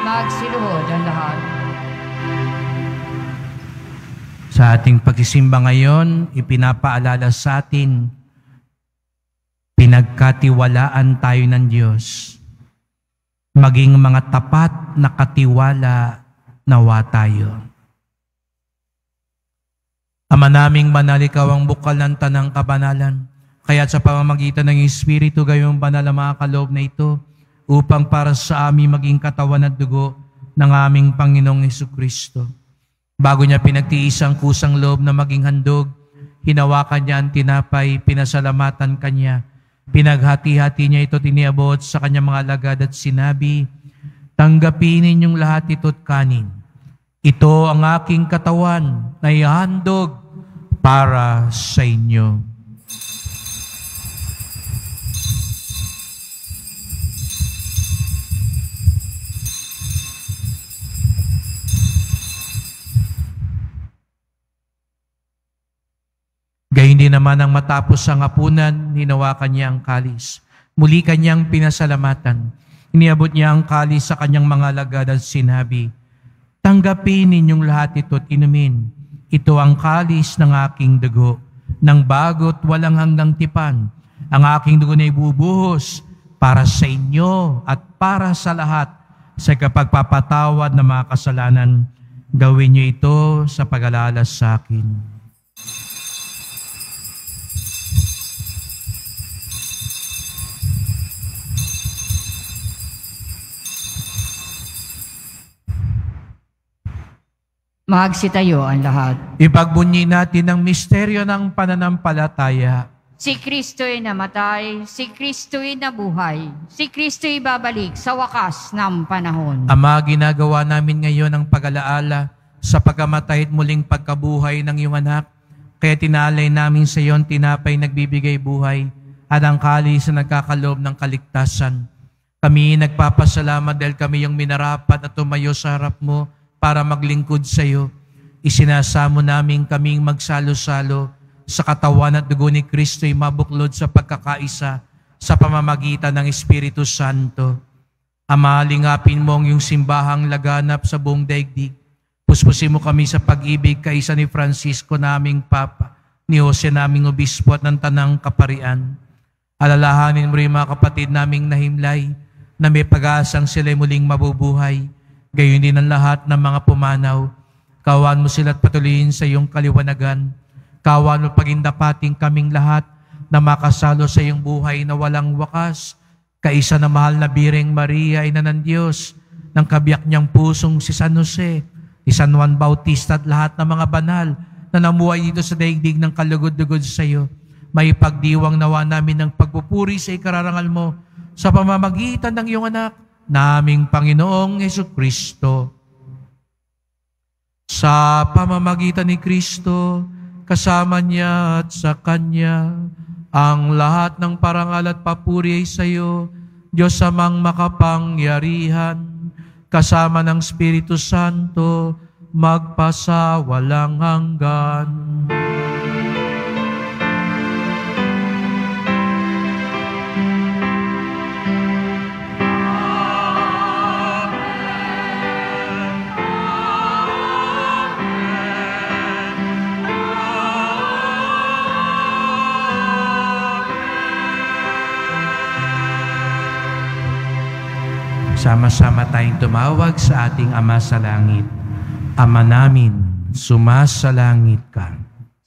S2: Magsiluhod ang lahat.
S1: Sa ating pagsisimba ngayon, ipinapaalala sa atin, pinagkatiwalaan tayo ng Diyos. Maging mga tapat na katiwala nawa tayo. Ama naming banal, ikaw ang bukal ng tanang kabanalan. Kaya't sa pamamagitan ng Espiritu, gayong banal ang mga kaloob na ito, upang para sa amin maging katawan at dugo ng aming Panginoong Hesukristo. Bago niya pinagtiis ang kusang loob na maging handog, hinawakan niya ang tinapay, pinasalamatan kanya, pinaghati-hati niya ito, tiniabot sa kanyang mga alagad at sinabi, "Tanggapin ninyong lahat ito't kanin. Ito ang aking katawan na ihandog para sa inyo." Gayun din naman ang matapos ang hapunan, hinawakan niya ang kalis. Muli kanyang pinasalamatan. Iniabot niya ang kalis sa kanyang mga alagad at sinabi, "Tanggapin ninyong lahat ito't inumin. Ito ang kalis ng aking dugo, ng bago't walang hanggang tipan. Ang aking dugo na ibubuhos para sa inyo at para sa lahat sa kapagpapatawad ng mga kasalanan. Gawin niyo ito sa pag-alala sa akin."
S2: Magsitayo ang lahat.
S1: Ipagbunyi natin ang misteryo ng pananampalataya.
S2: Si Kristo'y namatay, si Kristo'y nabuhay, si Kristo'y babalik sa wakas ng panahon.
S1: Ama, ginagawa namin ngayon ang pag-alaala sa pagkamatay at muling pagkabuhay ng iyong anak. Kaya tinalay namin sa iyo ang tinapay nagbibigay buhay at ang kalis na nagkakaloob ng kaligtasan. Kami nagpapasalamat dahil kami yung minarapat at tumayo sa harap mo para maglingkod sa iyo. Isinasamo namin kaming magsalo-salo sa katawan at dugo ni Kristo'y mabuklod sa pagkakaisa sa pamamagitan ng Espiritu Santo. Ama, lingapin mo ang iyong simbahang laganap sa buong daigdig. Puspusin mo kami sa pag-ibig kaisa ni Francisco naming Papa, ni Jose naming Obispo at ng Tanang Kaparian. Alalahanin mo rin mga kapatid naming nahimlay na may pag-asang sila'y muling mabubuhay. Gayon din ang lahat ng mga pumanaw. Kawan mo sila at patuloyin sa iyong kaliwanagan. Kawan mo pagindapating kaming lahat na makasalo sa iyong buhay na walang wakas. Kaisa na mahal na Bireng Maria, Ina ng Diyos, ng kabiyak niyang pusong si San Jose, si San Juan Bautista at lahat ng mga banal na namuhay dito sa daigdig ng kalugod-lugod sa iyo. May pagdiwang nawa namin ng pagpupuri sa ikararangal mo sa pamamagitan ng iyong anak, naming Panginoong Hesukristo. Sa pamamagitan ni Kristo, kasama niya at sa Kanya, ang lahat ng parangal at papuri ay sa iyo, Diyos amang makapangyarihan, kasama ng Espiritu Santo, magpasawalang hanggan. Sama-sama tayong tumawag sa ating Ama sa Langit. Ama namin, sumasalangit ka.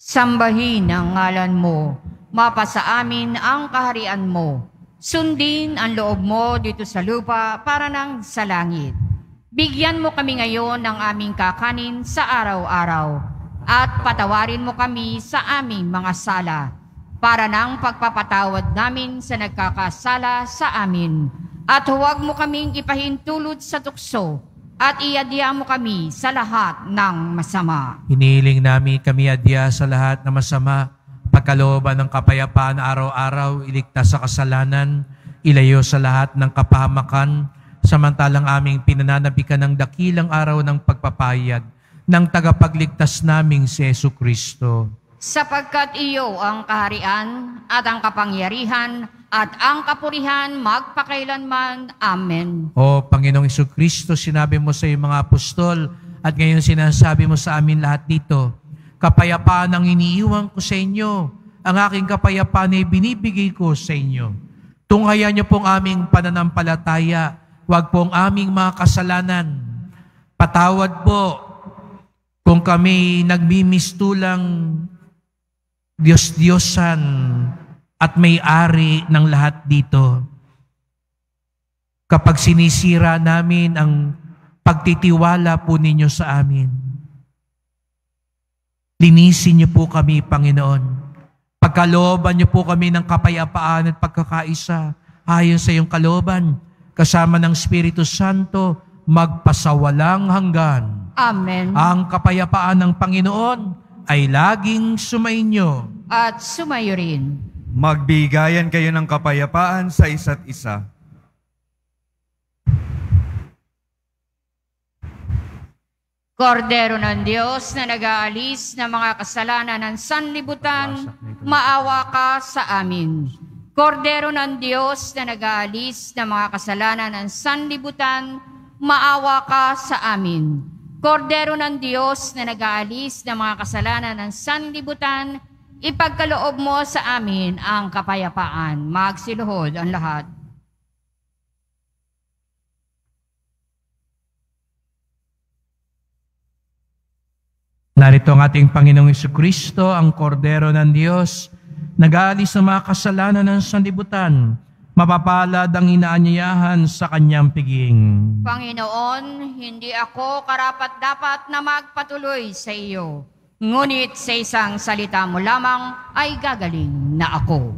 S2: Sambahin ang ngalan mo, mapasa amin ang kaharian mo. Sundin ang loob mo dito sa lupa para nang sa langit. Bigyan mo kami ngayon ng aming kakanin sa araw-araw at patawarin mo kami sa aming mga sala para nang pagpapatawad namin sa nagkakasala sa amin. At huwag mo kaming ipahintulot sa tukso at iadya mo kami sa lahat ng masama.
S1: Hinihiling namin kami adya sa lahat na masama, pagkalooban ng kapayapaan araw-araw, iligtas sa kasalanan, ilayo sa lahat ng kapahamakan, samantalang aming pinananabikan ng dakilang araw ng pagpapahayag ng tagapagligtas naming si Jesucristo.
S2: Sapagkat iyo ang kaharian at ang kapangyarihan at ang kapurihan magpakailanman. Amen.
S1: O Panginoong Jesucristo, sinabi mo sa iyong mga apostol at ngayon sinasabi mo sa amin lahat dito, kapayapaan ang iniiwan ko sa inyo, ang aking kapayapaan ay binibigay ko sa inyo. Tunghayan niyo pong aming pananampalataya, huwag pong aming mga kasalanan. Patawad po kung kami nagmimistulang Diyos-Diyosan at may-ari ng lahat dito. Kapag sinisira namin ang pagtitiwala po ninyo sa amin, linisin niyo po kami, Panginoon. Pagkalooban niyo po kami ng kapayapaan at pagkakaisa ayon sa iyong kalooban, kasama ng Espiritu Santo, magpasawalang hanggan.
S2: Amen.
S1: Ang kapayapaan ng Panginoon ay laging sumainyo.
S2: At sumayo rin.
S5: Magbigayan kayo ng kapayapaan sa isa't isa.
S2: Kordero ng Diyos na nag-aalis ng mga kasalanan ng sanlibutan, maawa ka sa amin. Kordero ng Diyos na nag-aalis ng mga kasalanan ng sanlibutan, maawa ka sa amin. Kordero ng Diyos na nag-aalis ng mga kasalanan ng sanlibutan, ipagkaloob mo sa amin ang kapayapaan. Magsiluhod ang lahat.
S1: Narito ang ating Panginoong Jesucristo, ang Kordero ng Diyos, nag-aalis ng mga kasalanan ng sanlibutan, mapapalad ang inaanyayahan sa kanyang piging.
S2: Panginoon, hindi ako karapat-dapat na magpatuloy sa iyo. Ngunit sa isang salita mo lamang ay gagaling na ako.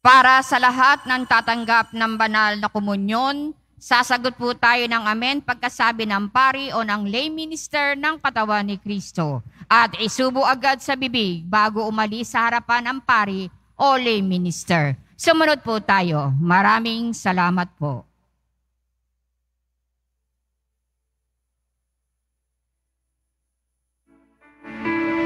S2: Para sa lahat ng tatanggap ng banal na komunyon, sasagot po tayo ng amen pagkasabi ng pari o ng lay minister ng katawan ni Kristo. At isubo agad sa bibig bago umalis sa harapan ng pari o lay minister. Sumunod po tayo. Maraming salamat po.
S7: I will never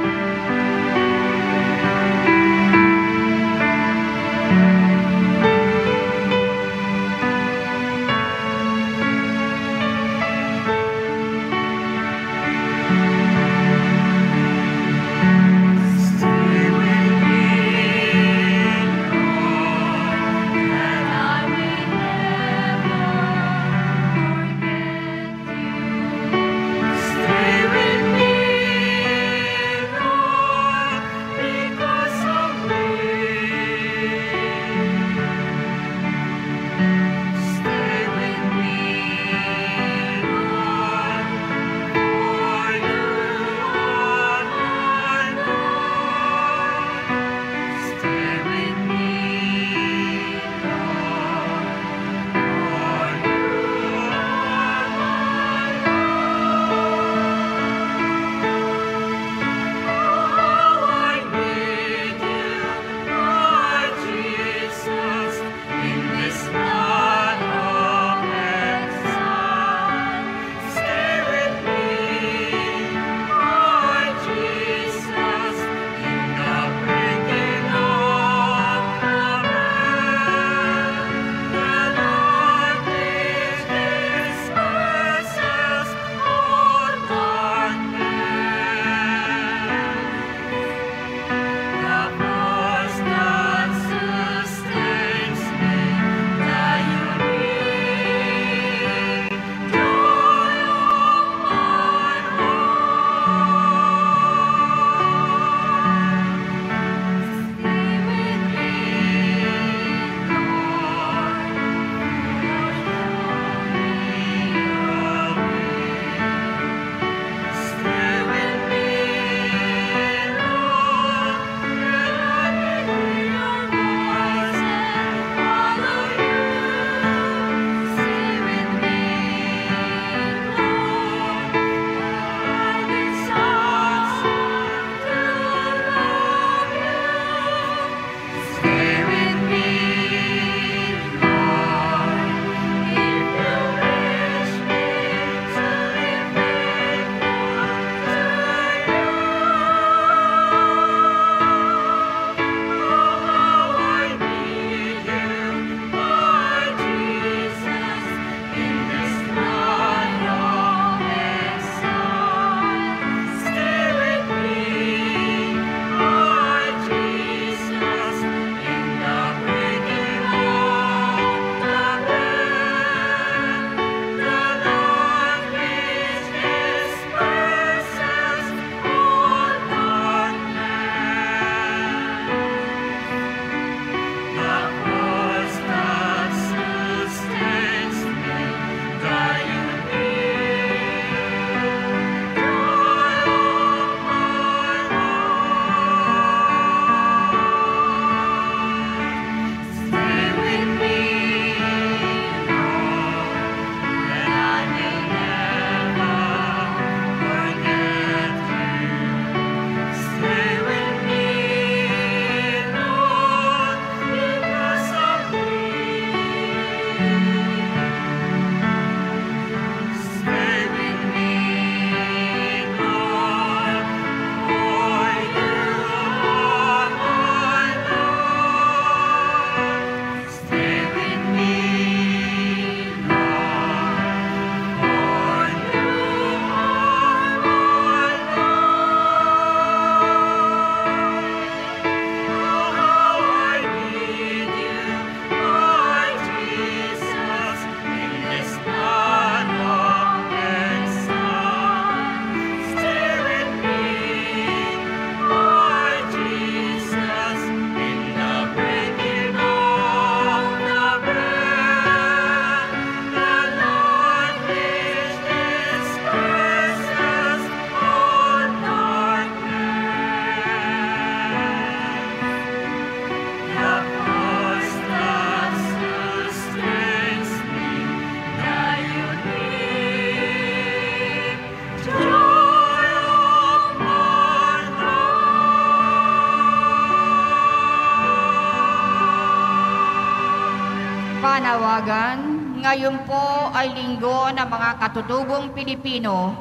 S2: panawagan, ngayon po ay linggo ng mga katutubong Pilipino.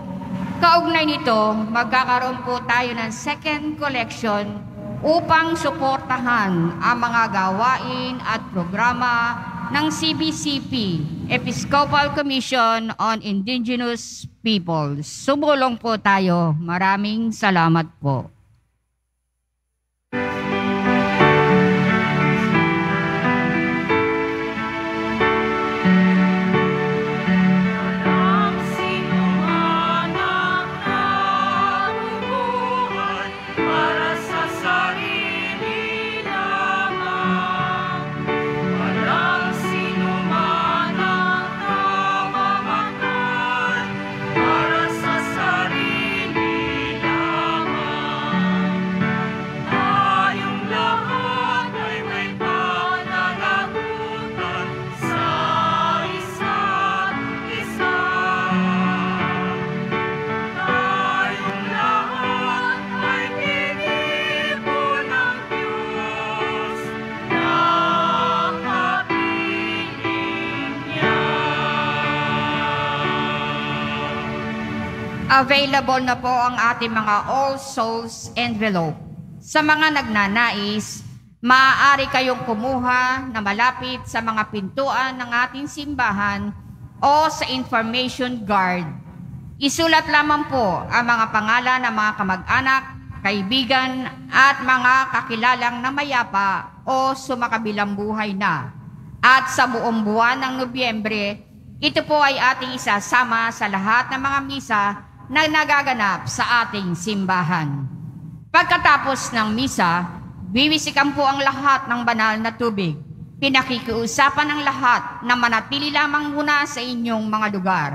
S2: Kaugnay nito, magkakaroon po tayo ng second collection upang suportahan ang mga gawain at programa ng CBCP, Episcopal Commission on Indigenous Peoples. Sumulong po tayo. Maraming salamat po. Available na po ang ating mga All Souls envelope. Sa mga nagnanais, maaari kayong kumuha na malapit sa mga pintuan ng ating simbahan o sa information guard. Isulat lamang po ang mga pangalan ng mga kamag-anak, kaibigan at mga kakilalang namayapa o sumakabilang buhay na. At sa buong buwan ng Nobyembre, ito po ay ating isasama sa lahat ng mga misa na nagaganap sa ating simbahan. Pagkatapos ng misa, wiwisikan po ang lahat ng banal na tubig. Pinakikiusapan ng lahat na manatili lamang muna sa inyong mga lugar.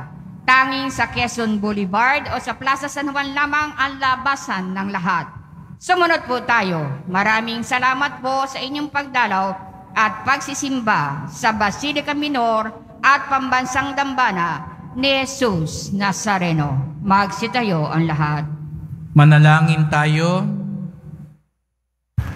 S2: Tanging sa Quezon Boulevard o sa Plaza San Juan lamang ang labasan ng lahat. Sumunod po tayo. Maraming salamat po sa inyong pagdalaw at pagsisimba sa Basilica Minor at Pambansang Dambana ni Jesus Nazareno. Magsitayo ang lahat.
S1: Manalangin tayo.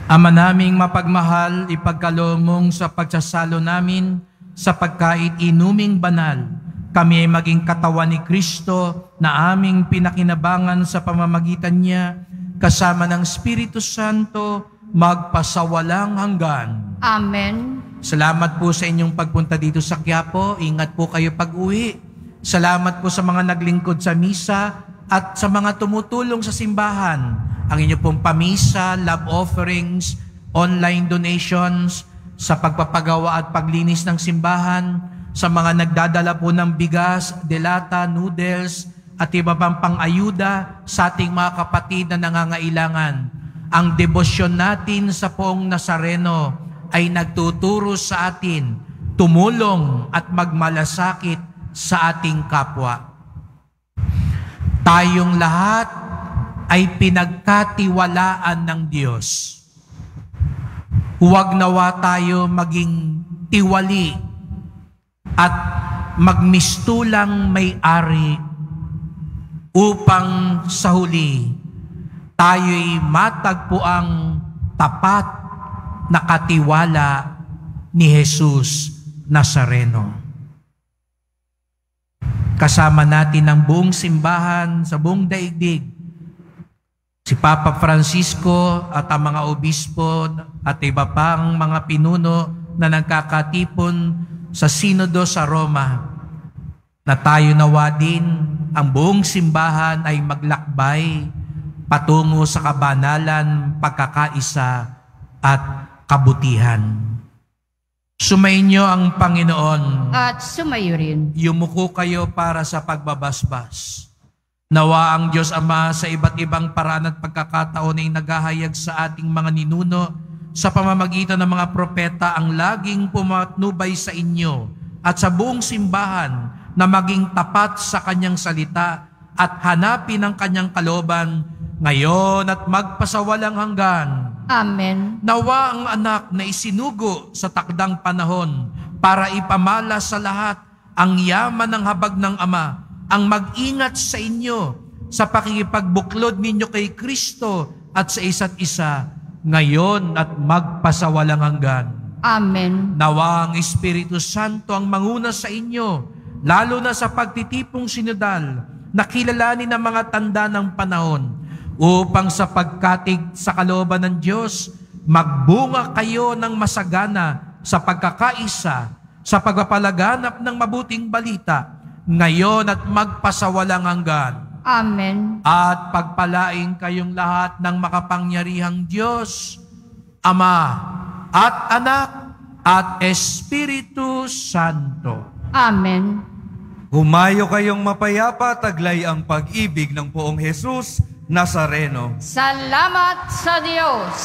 S1: Ama naming mapagmahal, ipagkaloob sa pagsasalo namin sa pagkait inuming banal. Kami ay maging katawan ni Kristo na aming pinakinabangan sa pamamagitan niya, kasama ng Espiritu Santo, magpasawalang hanggan.
S2: Amen.
S1: Salamat po sa inyong pagpunta dito sa Quiapo. Ingat po kayo pag-uwi. Salamat po sa mga naglingkod sa misa at sa mga tumutulong sa simbahan. Ang inyo pong pamisa, love offerings, online donations, sa pagpapagawa at paglinis ng simbahan, sa mga nagdadala po ng bigas, delata, noodles, at iba pang pang-ayuda sa ating mga kapatid na nangangailangan. Ang debosyon natin sa Poong Nazareno ay nagtuturo sa atin, tumulong at magmalasakit sa ating kapwa. Tayong lahat ay pinagkatiwalaan ng Diyos. Huwag nawa tayo maging tiwali at magmistulang may-ari upang sa huli tayo'y matagpuang tapat na katiwala ni Jesus Nazareno. Kasama natin ang buong simbahan sa buong daigdig, si Papa Francisco at ang mga obispo at iba pang mga pinuno na nagkakatipon sa Sinodo sa Roma, na tayo nawa din ang buong simbahan ay maglakbay patungo sa kabanalan, pagkakaisa at kabutihan. Sumainyo ang Panginoon.
S2: At sumayo rin.
S1: Yumuko kayo para sa pagbabasbas. Nawa ang Diyos Ama sa iba't ibang paraan at pagkakataon ay naghahayag sa ating mga ninuno sa pamamagitan ng mga propeta ang laging pumatnubay sa inyo at sa buong simbahan na maging tapat sa kanyang salita at hanapin ang kanyang kalooban ngayon at magpasawalang hanggan.
S2: Amen.
S1: Nawa ang anak na isinugo sa takdang panahon para ipamala sa lahat ang yaman ng habag ng Ama, ang mag-ingat sa inyo sa pakikipagbuklod ninyo kay Kristo at sa isa't isa, ngayon at magpasawalang hanggan.
S2: Amen.
S1: Nawa ang Espiritu Santo ang manguna sa inyo, lalo na sa pagtitipong sinodal, na kilalanin ang mga tanda ng panahon, upang sa pagkatig sa kalooban ng Diyos, magbunga kayo ng masagana sa pagkakaisa, sa pagpapalaganap ng mabuting balita, ngayon at magpasawalang hanggan.
S2: Amen.
S1: At pagpalain kayong lahat ng makapangyarihang Diyos, Ama at Anak at Espiritu Santo.
S2: Amen.
S5: Humayo kayong mapayapa, taglay ang pag-ibig ng Poong Jesus Nazareno.
S2: Salamat sa Diyos.